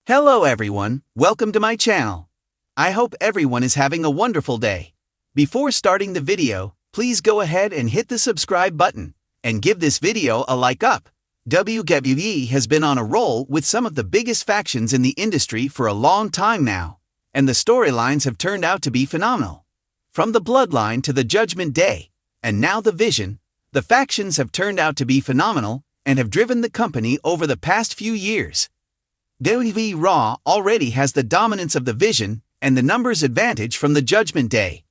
Hello everyone, welcome to my channel. I hope everyone is having a wonderful day. Before starting the video, please go ahead and hit the subscribe button, and give this video a like up. WWE has been on a roll with some of the biggest factions in the industry for a long time now, and the storylines have turned out to be phenomenal. From the Bloodline to the Judgment Day, and now the Vision, the factions have turned out to be phenomenal and have driven the company over the past few years. WWE Raw already has the dominance of the Vision and the numbers advantage from the Judgment Day.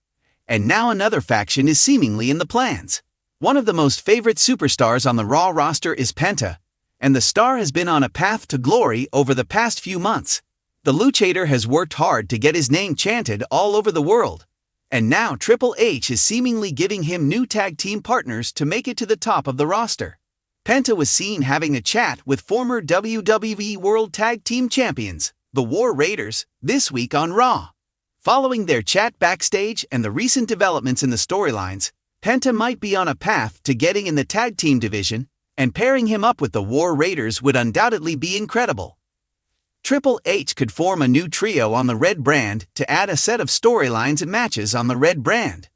And now another faction is seemingly in the plans. One of the most favorite superstars on the Raw roster is Penta, and the star has been on a path to glory over the past few months. The Luchator has worked hard to get his name chanted all over the world, and now Triple H is seemingly giving him new tag team partners to make it to the top of the roster. Penta was seen having a chat with former WWE World Tag Team Champions, the War Raiders, this week on Raw. Following their chat backstage and the recent developments in the storylines, Penta might be on a path to getting in the tag team division, and pairing him up with the War Raiders would undoubtedly be incredible. Triple H could form a new trio on the Red brand to add a set of storylines and matches on the Red brand.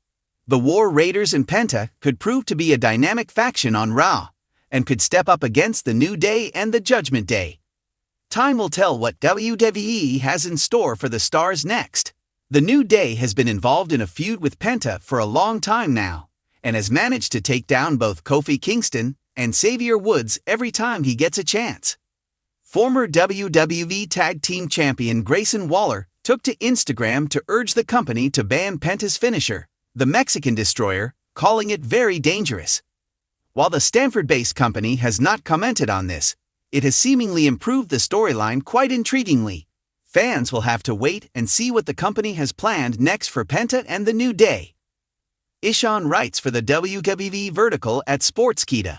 The War Raiders and Penta could prove to be a dynamic faction on Raw, and could step up against the New Day and the Judgment Day. Time will tell what WWE has in store for the stars next. The New Day has been involved in a feud with Penta for a long time now, and has managed to take down both Kofi Kingston and Xavier Woods every time he gets a chance. Former WWE Tag Team Champion Grayson Waller took to Instagram to urge the company to ban Penta's finisher, the Mexican Destroyer, calling it very dangerous. While the Stanford-based company has not commented on this, it has seemingly improved the storyline quite intriguingly. Fans will have to wait and see what the company has planned next for Penta and the New Day. Ishan writes for the WWE Vertical at Sportskeeda.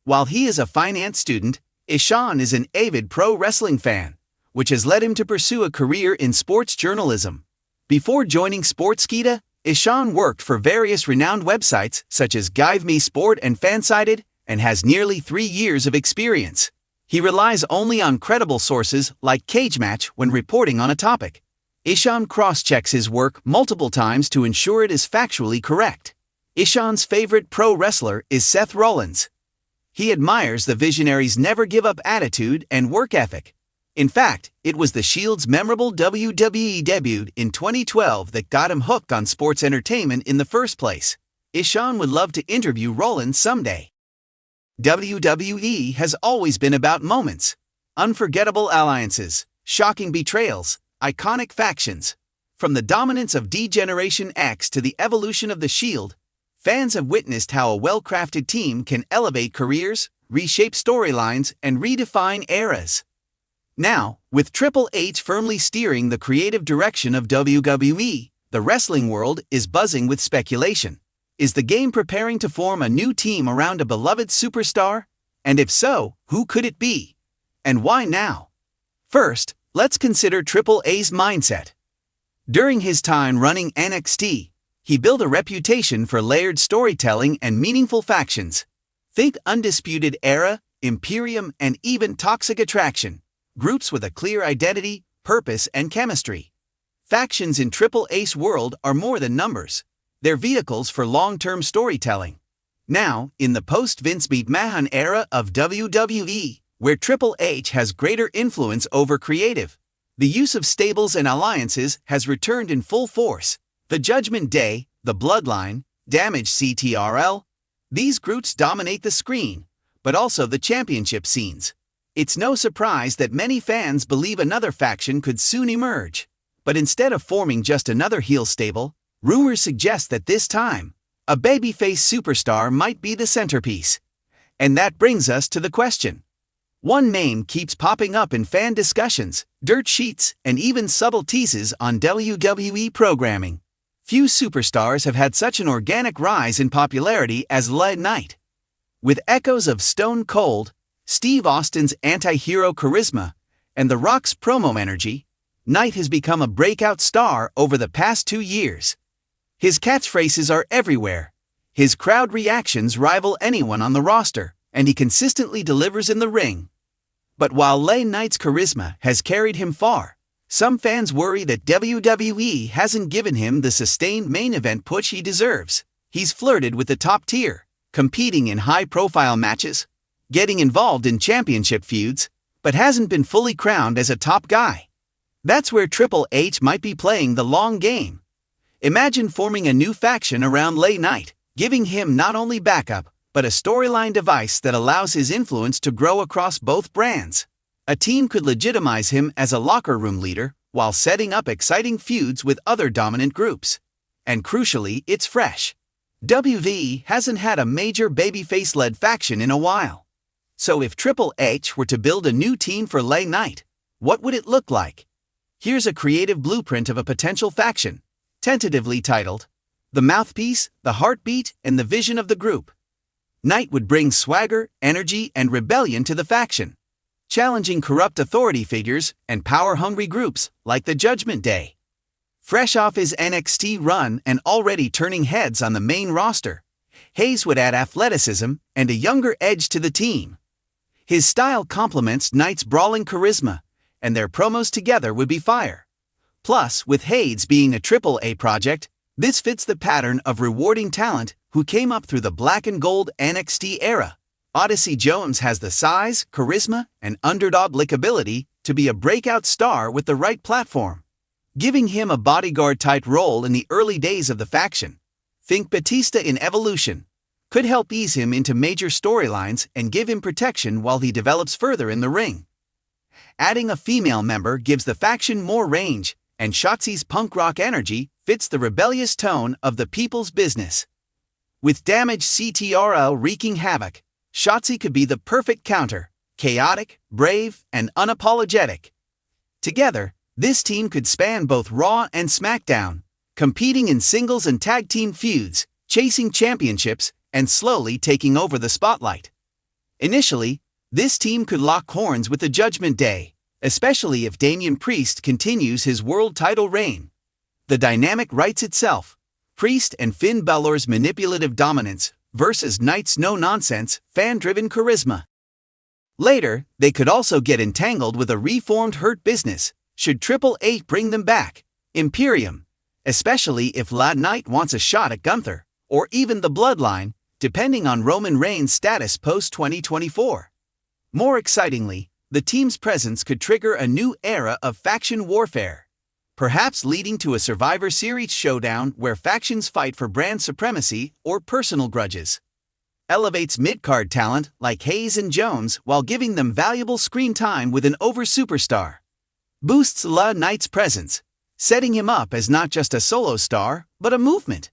While he is a finance student, Ishan is an avid pro wrestling fan, which has led him to pursue a career in sports journalism. Before joining Sportskeeda, Ishan worked for various renowned websites such as Give Me Sport and Fansided, and has nearly 3 years of experience. He relies only on credible sources like Cage Match when reporting on a topic. Ishan cross-checks his work multiple times to ensure it is factually correct. Ishan's favorite pro wrestler is Seth Rollins. He admires the Visionary's never-give-up attitude and work ethic. In fact, it was the Shield's memorable WWE debut in 2012 that got him hooked on sports entertainment in the first place. Ishan would love to interview Rollins someday. WWE has always been about moments, unforgettable alliances, shocking betrayals, iconic factions. From the dominance of D-Generation X to the evolution of the Shield, fans have witnessed how a well-crafted team can elevate careers, reshape storylines, and redefine eras. Now, with Triple H firmly steering the creative direction of WWE, the wrestling world is buzzing with speculation. Is the game preparing to form a new team around a beloved superstar? And if so, who could it be? And why now? First, let's consider Triple H's mindset. During his time running NXT, he built a reputation for layered storytelling and meaningful factions. Think Undisputed Era, Imperium, and even Toxic Attraction. Groups with a clear identity, purpose, and chemistry. Factions in Triple H's world are more than numbers. They're vehicles for long-term storytelling. Now, in the post-Vince McMahon era of WWE, where Triple H has greater influence over creative, the use of stables and alliances has returned in full force. The Judgment Day, the Bloodline, Damage CTRL, these groups dominate the screen, but also the championship scenes. It's no surprise that many fans believe another faction could soon emerge. But instead of forming just another heel stable, rumors suggest that this time, a babyface superstar might be the centerpiece. And that brings us to the question. One name keeps popping up in fan discussions, dirt sheets, and even subtle teases on WWE programming. Few superstars have had such an organic rise in popularity as LA Knight. With echoes of Stone Cold, Steve Austin's anti-hero charisma, and The Rock's promo energy, Knight has become a breakout star over the past 2 years. His catchphrases are everywhere. His crowd reactions rival anyone on the roster, and he consistently delivers in the ring. But while LA Knight's charisma has carried him far, some fans worry that WWE hasn't given him the sustained main event push he deserves. He's flirted with the top tier, competing in high-profile matches, getting involved in championship feuds, but hasn't been fully crowned as a top guy. That's where Triple H might be playing the long game. Imagine forming a new faction around LA Knight, giving him not only backup, but a storyline device that allows his influence to grow across both brands. A team could legitimize him as a locker room leader while setting up exciting feuds with other dominant groups. And crucially, it's fresh. WWE hasn't had a major babyface-led faction in a while. So if Triple H were to build a new team for LA Knight, what would it look like? Here's a creative blueprint of a potential faction, tentatively titled, The Mouthpiece, the Heartbeat, and the Vision of the Group. Knight would bring swagger, energy, and rebellion to the faction, challenging corrupt authority figures and power-hungry groups like the Judgment Day. Fresh off his NXT run and already turning heads on the main roster, Hayes would add athleticism and a younger edge to the team. His style complements Knight's brawling charisma, and their promos together would be fire. Plus, with Hayes being a Triple A project, this fits the pattern of rewarding talent who came up through the black and gold NXT era. Odyssey Jones has the size, charisma, and underdog likability to be a breakout star with the right platform. Giving him a bodyguard-type role in the early days of the faction, think Batista in Evolution, could help ease him into major storylines and give him protection while he develops further in the ring. Adding a female member gives the faction more range, and Shotzi's punk rock energy fits the rebellious tone of the people's business. With damaged CTRL wreaking havoc, Shotzi could be the perfect counter, chaotic, brave, and unapologetic. Together, this team could span both Raw and SmackDown, competing in singles and tag team feuds, chasing championships, and slowly taking over the spotlight. Initially, this team could lock horns with the Judgment Day, especially if Damian Priest continues his world title reign. The dynamic writes itself. Priest and Finn Balor's manipulative dominance versus Knight's no-nonsense, fan-driven charisma. Later, they could also get entangled with a reformed Hurt Business, should Triple H bring them back, Imperium, especially if LA Knight wants a shot at Gunther, or even the Bloodline, depending on Roman Reigns' status post-2024. More excitingly, the team's presence could trigger a new era of faction warfare, perhaps leading to a Survivor Series showdown where factions fight for brand supremacy or personal grudges. Elevates mid-card talent like Hayes and Jones while giving them valuable screen time with an over-superstar. Boosts LA Knight's presence, setting him up as not just a solo star, but a movement.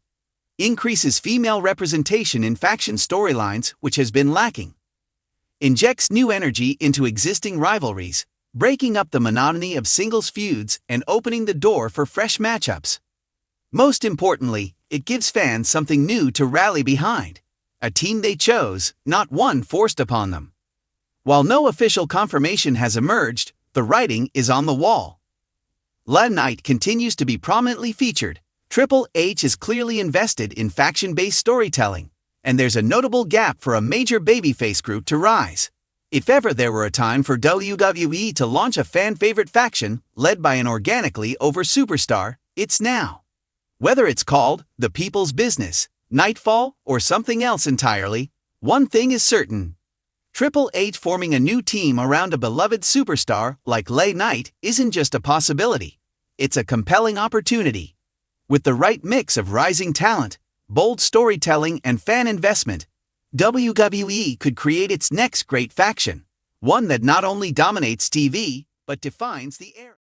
Increases female representation in faction storylines, which has been lacking. Injects new energy into existing rivalries, breaking up the monotony of singles feuds and opening the door for fresh matchups. Most importantly, it gives fans something new to rally behind, a team they chose, not one forced upon them. While no official confirmation has emerged, the writing is on the wall. LA Knight continues to be prominently featured. Triple H is clearly invested in faction-based storytelling, and there's a notable gap for a major babyface group to rise. If ever there were a time for WWE to launch a fan-favorite faction led by an organically over superstar, it's now. Whether it's called The People's Business, Nightfall, or something else entirely, one thing is certain. Triple H forming a new team around a beloved superstar like LA Knight isn't just a possibility. It's a compelling opportunity. With the right mix of rising talent, bold storytelling, and fan investment, WWE could create its next great faction, one that not only dominates TV, but defines the era.